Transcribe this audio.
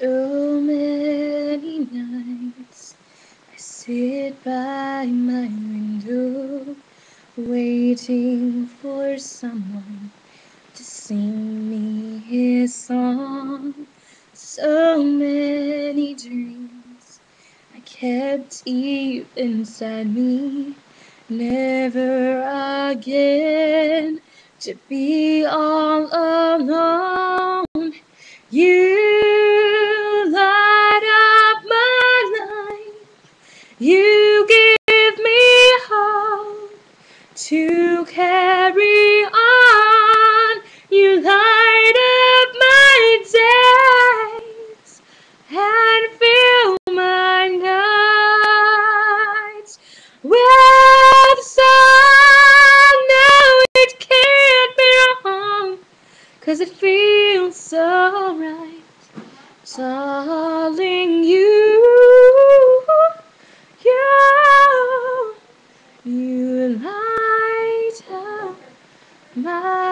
So many nights I sit by my window, waiting for someone to sing me his song. So many dreams I kept deep inside me, never again to be all alone. You light up my life, you give me hope to carry on. You light up my days and fill my nights with song. No, it can't be wrong, 'cause it feels so right. Darling, you light up my